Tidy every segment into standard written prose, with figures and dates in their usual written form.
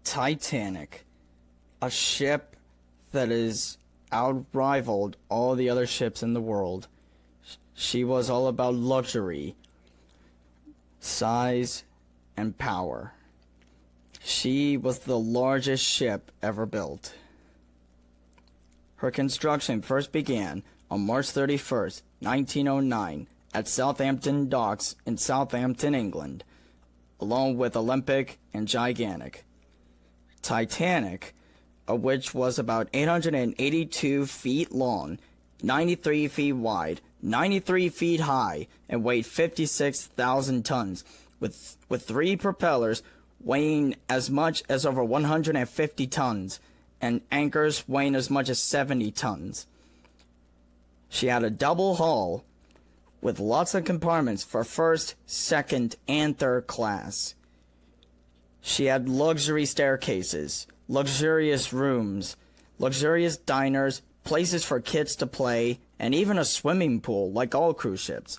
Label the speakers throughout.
Speaker 1: Titanic, a ship that is outrivaled all the other ships in the world. She was all about luxury, size, and power. She was the largest ship ever built. Her construction first began on March 31st, 1909, at Southampton Docks in Southampton, England, along with Olympic and Gigantic. Titanic, which was about 882 feet long, 93 feet wide, 93 feet high, and weighed 56,000 tons, with three propellers weighing as much as over 150 tons, and anchors weighing as much as 70 tons. She had a double hull with lots of compartments for first, second, and third class. She had luxury staircases, luxurious rooms, luxurious diners, places for kids to play, and even a swimming pool like all cruise ships.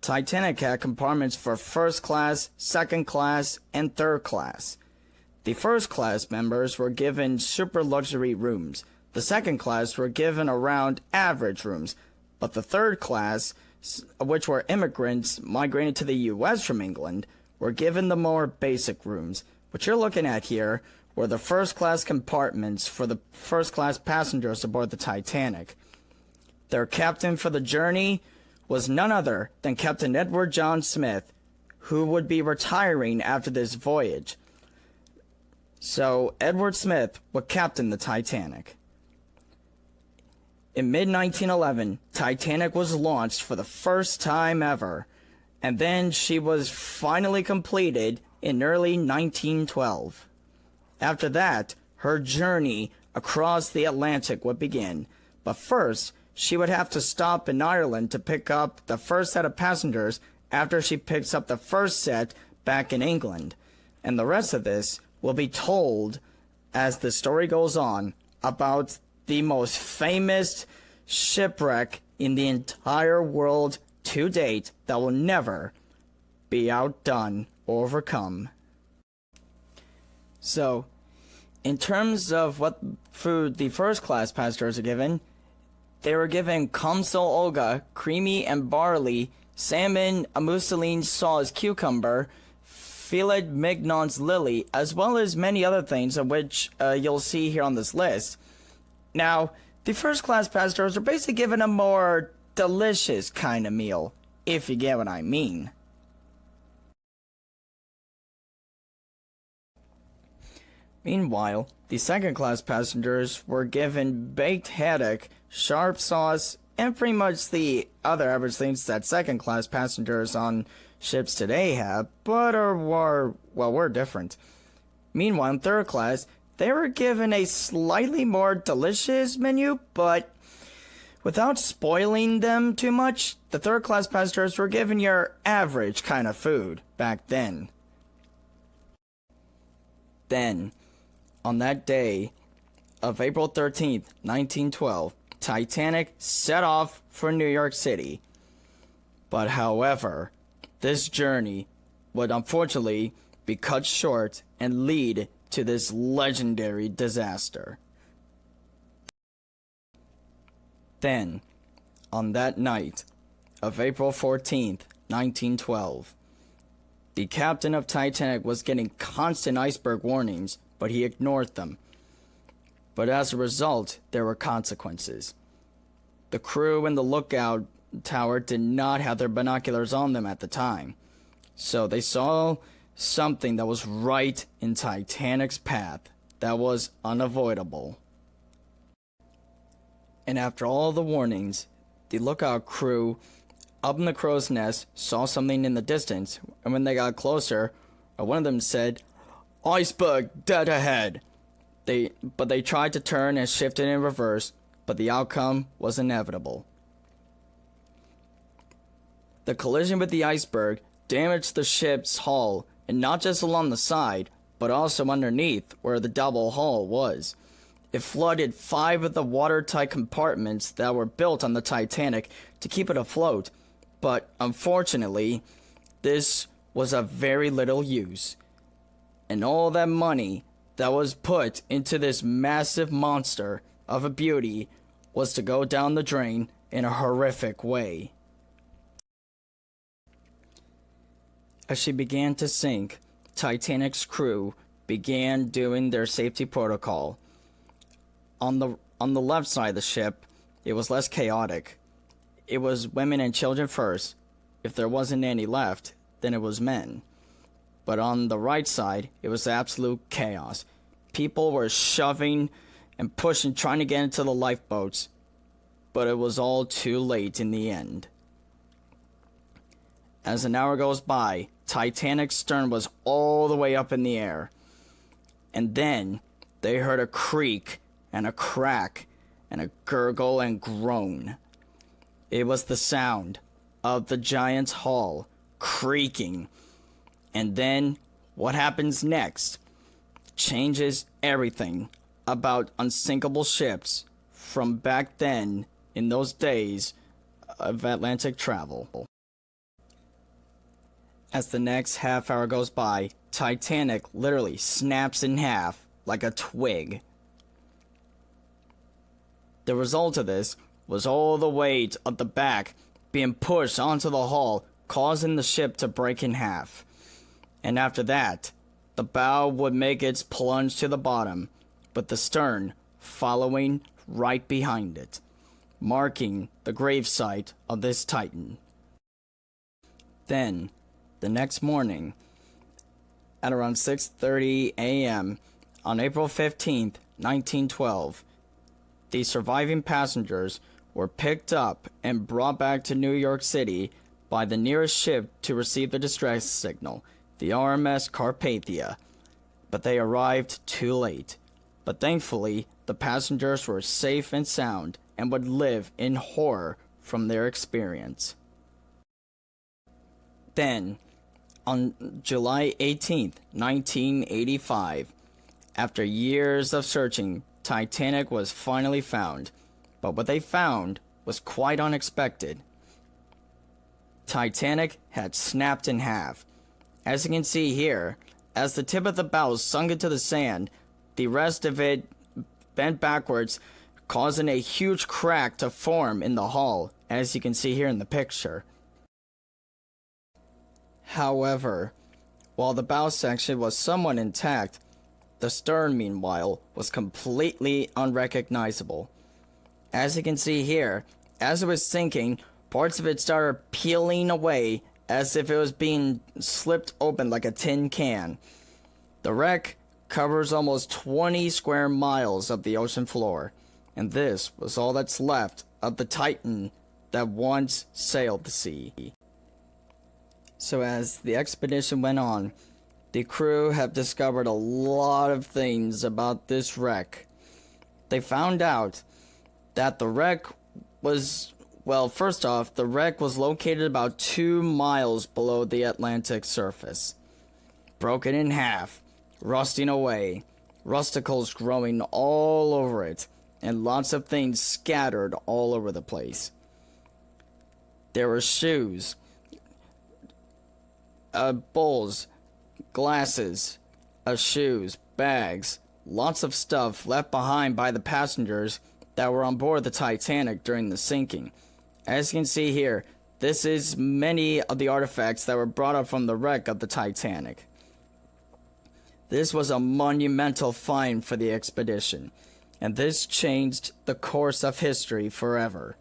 Speaker 1: Titanic had compartments for first class, second class, and third class. The first class members were given super luxury rooms. The second class were given around average rooms, but the third class, which were immigrants migrating to the U.S. from England, were given the more basic rooms. What you're looking at here were the first class compartments for the first class passengers aboard the Titanic. Their captain for the journey was none other than Captain Edward John Smith, who would be retiring after this voyage. So Edward Smith would captain the Titanic. In mid-1911, Titanic was launched for the first time ever, and then she was finally completed in early 1912. After that, her journey across the Atlantic would begin, but first, she would have to stop in Ireland to pick up the first set of passengers after she picks up the first set back in England. And the rest of this will be told as the story goes on about the most famous shipwreck in the entire world to date that will never be outdone or overcome. So, in terms of what food the first class passengers are given, they were given Comsol Olga, creamy and barley, salmon, a mousseline sauce cucumber, filet mignon's lily, as well as many other things of which you'll see here on this list. Now, the first class passengers are basically given a more delicious kind of meal, if you get what I mean. Meanwhile, the second class passengers were given baked haddock, sharp sauce, and pretty much the other average things that second class passengers on ships today have, but were different. Meanwhile, in third class, they were given a slightly more delicious menu, but without spoiling them too much, the third class passengers were given your average kind of food back then. Then, on that day of April 13th, 1912, Titanic set off for New York City. But however, this journey would unfortunately be cut short and lead to this legendary disaster. Then, on that night of April 14th, 1912, the captain of Titanic was getting constant iceberg warnings, but he ignored them. But as a result, there were consequences. The crew in the lookout tower did not have their binoculars on them at the time, so they saw something that was right in Titanic's path that was unavoidable. And after all the warnings, the lookout crew up in the crow's nest saw something in the distance, and when they got closer, one of them said, "Iceberg dead ahead." But they tried to turn and shift it in reverse, but the outcome was inevitable. The collision with the iceberg damaged the ship's hull, and not just along the side, but also underneath where the double hull was. It flooded 5 of the watertight compartments that were built on the Titanic to keep it afloat, but unfortunately, this was of very little use. And all that money that was put into this massive monster of a beauty was to go down the drain in a horrific way. As she began to sink, Titanic's crew began doing their safety protocol. On the left side of the ship, it was less chaotic. It was women and children first. If there wasn't any left, then it was men. But on the right side, it was absolute chaos. People were shoving and pushing, trying to get into the lifeboats, but it was all too late in the end. As an hour goes by, Titanic's stern was all the way up in the air. And then they heard a creak and a crack and a gurgle and groan. It was the sound of the giant's hull creaking. And then what happens next changes everything about unsinkable ships from back then in those days of Atlantic travel. As the next half hour goes by, Titanic literally snaps in half like a twig. The result of this was all the weight of the back being pushed onto the hull, causing the ship to break in half. And after that, the bow would make its plunge to the bottom, with the stern following right behind it, marking the gravesite of this Titan. Then, the next morning, at around 6:30 a.m. on April 15th, 1912, the surviving passengers were picked up and brought back to New York City by the nearest ship to receive the distress signal, the RMS Carpathia. But they arrived too late. But thankfully, the passengers were safe and sound and would live in horror from their experience. Then, on July 18th, 1985, after years of searching, Titanic was finally found. But what they found was quite unexpected. Titanic had snapped in half. As you can see here, as the tip of the bow sunk into the sand, the rest of it bent backwards, causing a huge crack to form in the hull, as you can see here in the picture. However, while the bow section was somewhat intact, the stern, meanwhile, was completely unrecognizable. As you can see here, as it was sinking, parts of it started peeling away as if it was being slipped open like a tin can. The wreck covers almost 20 square miles of the ocean floor, and this was all that's left of the Titan that once sailed the sea. So as the expedition went on, the crew have discovered a lot of things about this wreck. They found out that the wreck was, well, first off, the wreck was located about 2 miles below the Atlantic surface. Broken in half, rusting away, rusticles growing all over it, and lots of things scattered all over the place. There were shoes, bowls, glasses, shoes, bags, lots of stuff left behind by the passengers that were on board the Titanic during the sinking. As you can see here, this is many of the artifacts that were brought up from the wreck of the Titanic. This was a monumental find for the expedition, and this changed the course of history forever.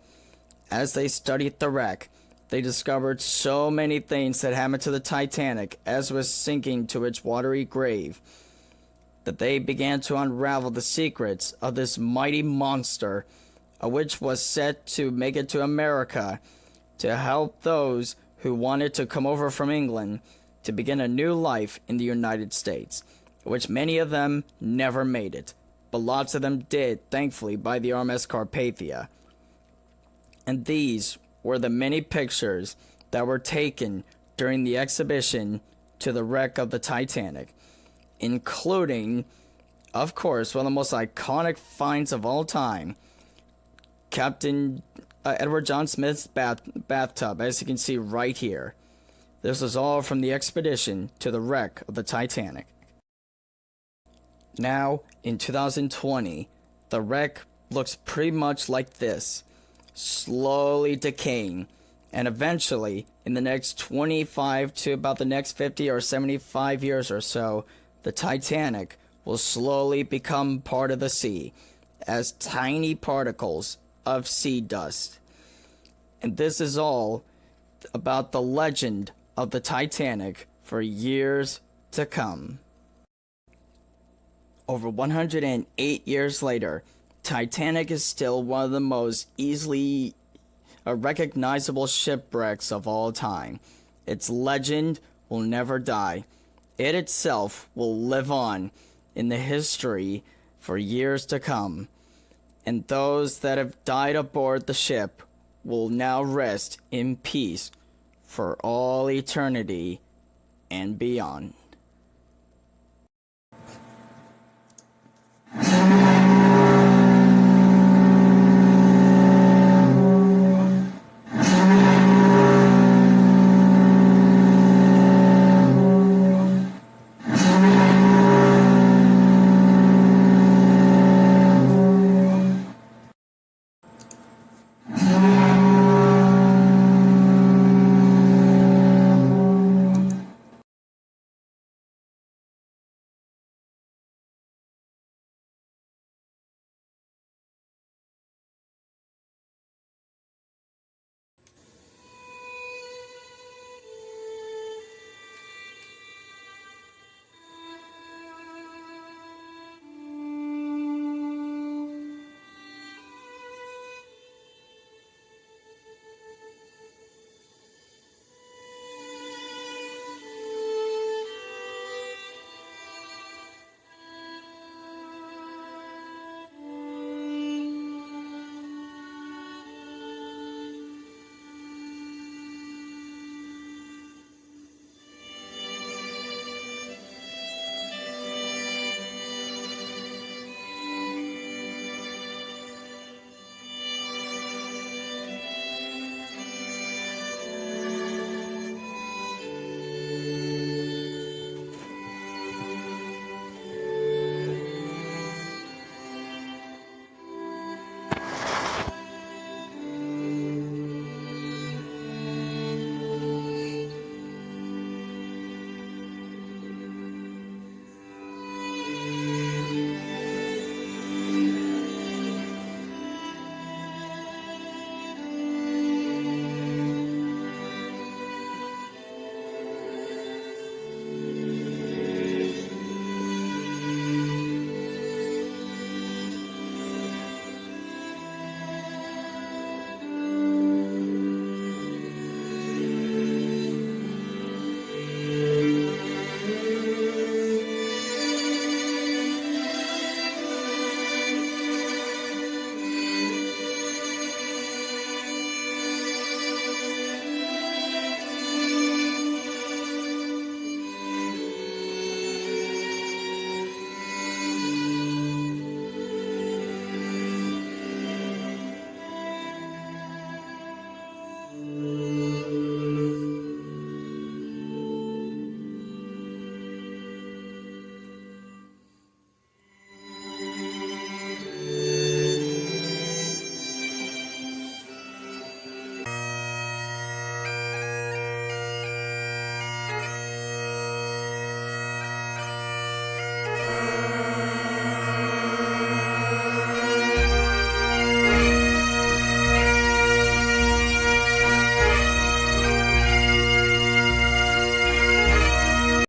Speaker 1: As they studied the wreck, they discovered so many things that happened to the Titanic as it was sinking to its watery grave, that they began to unravel the secrets of this mighty monster, which was set to make it to America to help those who wanted to come over from England to begin a new life in the United States, which many of them never made it, but lots of them did, thankfully, by the RMS Carpathia. And these were the many pictures that were taken during the exhibition to the wreck of the Titanic, including, of course, one of the most iconic finds of all time, Captain Edward John Smith's bathtub, as you can see right here. This was all from the expedition to the wreck of the Titanic. Now, in 2020, the wreck looks pretty much like this, slowly decaying, and eventually, in the next 25 to about the next 50 or 75 years or so, the Titanic will slowly become part of the sea as tiny particles of sea dust. And this is all about the legend of the Titanic for years to come. Over 108 years later, Titanic is still one of the most easily recognizable shipwrecks of all time. Its legend will never die. It itself will live on in the history for years to come. And those that have died aboard the ship will now rest in peace for all eternity and beyond.